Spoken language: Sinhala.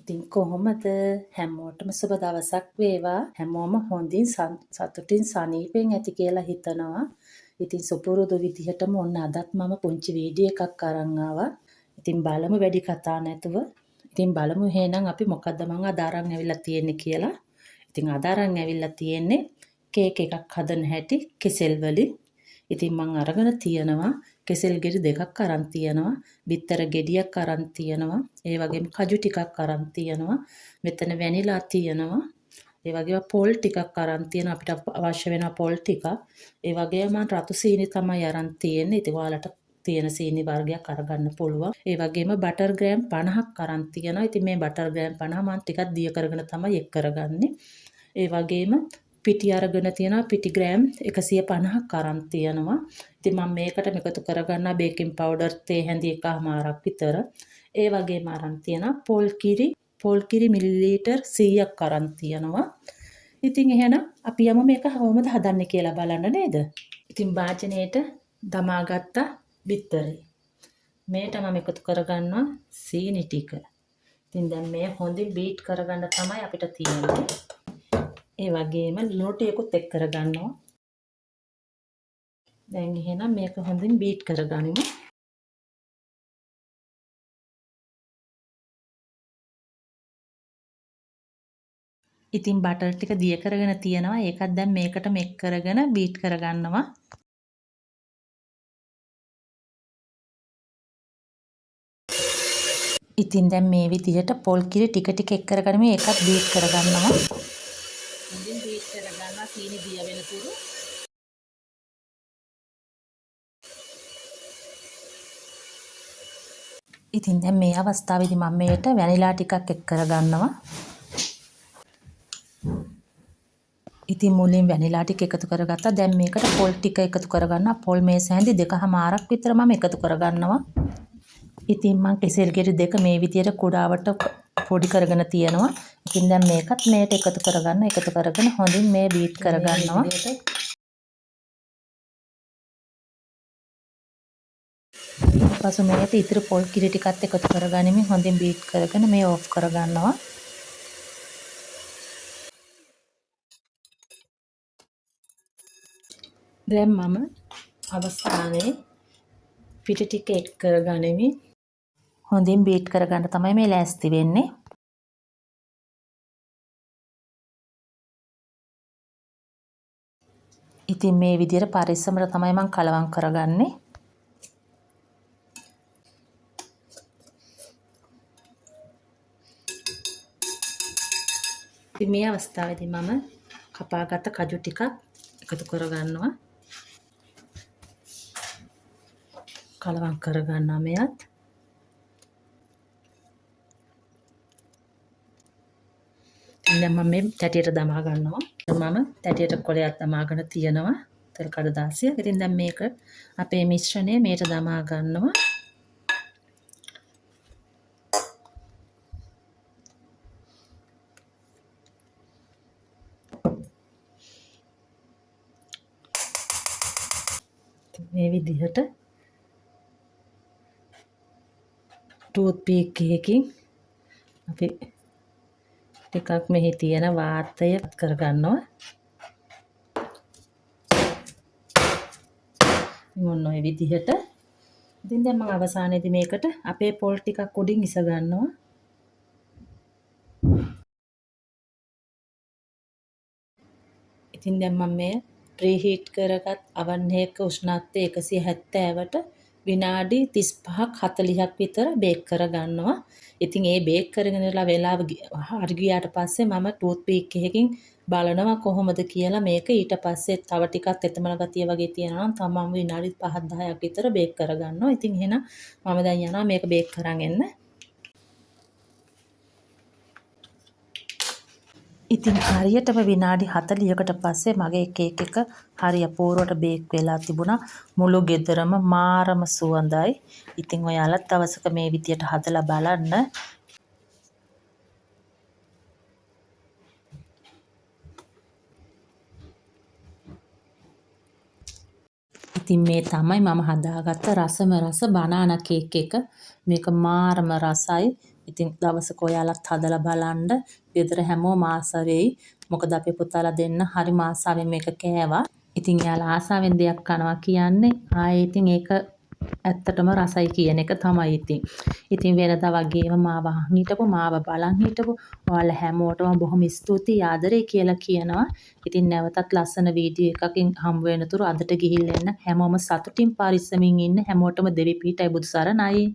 ඉතින් කොහොමද හැමෝටම සුබ දවසක් වේවා. හැමෝම හොඳින් සතුටින් සනීපෙන් ඇති කියලා හිතනවා. ඉතින් සුපුරුදු විදිහටම ඔන්න අදත් මම පුංචි වීඩියෝ එකක් අරන් ආවා. ඉතින් බලමු වැඩි කතා නැතුව. ඉතින් බලමු එහෙනම් අපි මොකද්ද මම අද අරන් ඇවිල්ලා තියෙන්නේ කියලා. ඉතින් අද අරන් ඇවිල්ලා තියෙන්නේ කේක් එකක් හදන හැටි කෙසෙල් වලින්. ඉතින් මම අරගෙන තියනවා කෙසෙල් ගෙඩි දෙකක් අරන් තියනවා, බිත්තර ගෙඩියක් අරන් තියනවා, ඒ වගේම කජු ටිකක් අරන් තියනවා, මෙතන වැනිලා තියනවා, ඒ වගේම පොල් ටිකක් අරන් තියනවා, අපිට අවශ්‍ය වෙන පොල් ටික. ඒ වගේම මම රතු සීනි තමයි අරන් තියෙන්නේ. ඉතින් ඔයාලට තියෙන සීනි වර්ගයක් අරගන්න පුළුවන්. ඒ වගේම බටර් ග්‍රෑම් 50ක් අරන් තියනවා. ඉතින් මේ බටර් ග්‍රෑම් 50 මම ටිකක් දිය කරගෙන තමයි එක් කරගන්නේ. ඒ වගේම පිටි අරගෙන තියනවා පිටි ග්‍රෑම් 150ක් අරන් තියනවා. ඉතින් මම මේකට එකතු කරගන්නා බේකින් පවුඩර් තේ හැඳි එකමාරක් විතර. ඒ වගේම අරන් තියනවා පොල් කිරි මිලිලීටර් 100ක් අරන් තියනවා. ඉතින් එහෙනම් අපි යමු මේක කොහොමද හදන්නේ කියලා බලන්න නේද? ඉතින් වාචනයේට දමාගත්ත බිත්තරේ. මේට මම එකතු කරගන්නවා සීනි ටික. ඉතින් දැන් මේ හොඳින් බීට් කරගන්න තමයි අපිට තියෙන්නේ. ඒ වගේම ලුණු ටිකකුත් එක් කරගන්නවා. දැන් එහෙනම් මේක හොඳින් බීට් කරගනිමු. ඉතින් බටර් ටික දිය කරගෙන තියෙනවා. ඒකත් දැන් මේකට මෙක් කරගෙන බීට් කරගන්නවා. ඉතින් දැන් මේ විදිහට පොල් කිරි ටික ටික එක් කරගෙන මේකත් බීට් කරගන්නවා. හොඳින් බීට් කරගන්නවා සීනි දිය වෙනතුරු. ඉතින් දැන් මේ අවස්ථාවේදී මම මේකට වැනිලා ටිකක් එක් කරගන්නවා. ඉතින් මුලින් වැනිලා ටික එකතු කරගත්තා. දැන් මේකට පොල් ටික එකතු කරගන්නවා. පොල් මේස හැඳි 2මාරක් විතර මම එකතු කරගන්නවා. ඉතින් මම කෙසෙල් ගෙඩි දෙක මේ විදියට කුඩාවට පොඩි කරගෙන තියනවා. ඉතින් දැන් මේකත් මේට එකතු කරගෙන හොඳින් මේ බීට් කරගන්නවා. ඊපස්සේ මේකට ඉතුරු පොල් කිරි ටිකත් එකතු කරගනිමින් හොඳින් බීට් කරගෙන මේ ඔෆ් කරගන්නවා. දැන් මම අවසානයේ පිටි ටික එක් කරගනිමින් හොඳින් බීට් කරගන්න තමයි මේ ලෑස්ති වෙන්නේ. ඉතින් මේ විදිහට පරිස්සමට තමයි මම කලවම් කරගන්නේ. ඉතින් මේ අවස්ථාවේදී මම කපාගත්ත කජු ටිකක් එකතු කරගන්නවා. කලවම් කරගන්නවා මෙයත්. දැන් මම මේ තැටියට දමා ගන්නවා. මම තැටියට කොලයක් දමාගෙන තියනවා තෙල් කඩදාසිය. ඉතින් දැන් මේක අපේ මිශ්‍රණය මේට දමා ගන්නවා. මේ විදිහට ටූත් පීක් එකකින් අපි ටිකක් මෙහි තියෙන වාතය කරගන්නවා. මොන ඔය විදිහට. ඉතින් දැන් මම අවසානයේදී මේකට අපේ පොල් ටිකක් උඩින් ඉස ගන්නවා. ඉතින් දැන් මම මේ ප්‍රීහීට් කරගත් oven එක උෂ්ණත්වය 170ට විනාඩි 35ක් 40ක් විතර බේක් කරගන්නවා. ඉතින් ඒ බේක් කරගෙන ඉඳලා වෙලාව හරි ගියාට පස්සේ මම ටූත් පීක් එකකින් බලනවා කොහොමද කියලා මේක. ඊට පස්සේ තව ටිකක් තෙතමන ගතිය වගේ තියෙනවා නම් තමම විනාඩි 5ක් 10ක් විතර බේක් කරගන්නවා. ඉතින් එහෙනම් මම දැන් යනවා මේක බේක් කරන් එන්න. ඉතින් හරියටම විනාඩි 40කට පස්සේ මගේ කේක් එක හරි අපූර්වට බේක් වෙලා තිබුණා. මුළු ගෙදරම මාරම සුවඳයි. ඉතින් ඔයාලත් දවසක මේ විදියට හදලා බලන්න. ඉතින් මේ තමයි මම හදාගත්ත රස බනානා කේක් එක. මේක මාරම රසයි. ඉතින් දවසක ඔයාලත් හදලා බලන්න. ගෙදර හැමෝම ආස වෙයි. මොකද අපේ පුතාලා දෙන්න හරිම ආසාවෙන් මේක කෑවා. ඉතින් එයාලා ආසාවෙන් දෙයක් කනවා කියන්නේ ආයේ ඉතින් ඒක ඇත්තටම රසයි කියන එක තමයි ඉතින්. ඉතින් වෙනදා වගේම මාව අහන් හිටපු මාව බලන් හිටපු ඔයාලා හැමෝටම බොහොම ස්තුතියි ආදරේ කියලා කියනවා. ඉතින් නැවතත් ලස්සන වීඩියෝ එකකින් හම්බ වෙනතුරු අදට ගිහිල්ලා එන්න. හැමෝම සතුටින් පරිස්සමින් ඉන්න. හැමෝටම දෙවි පිහිටයි බුදු සරණයි.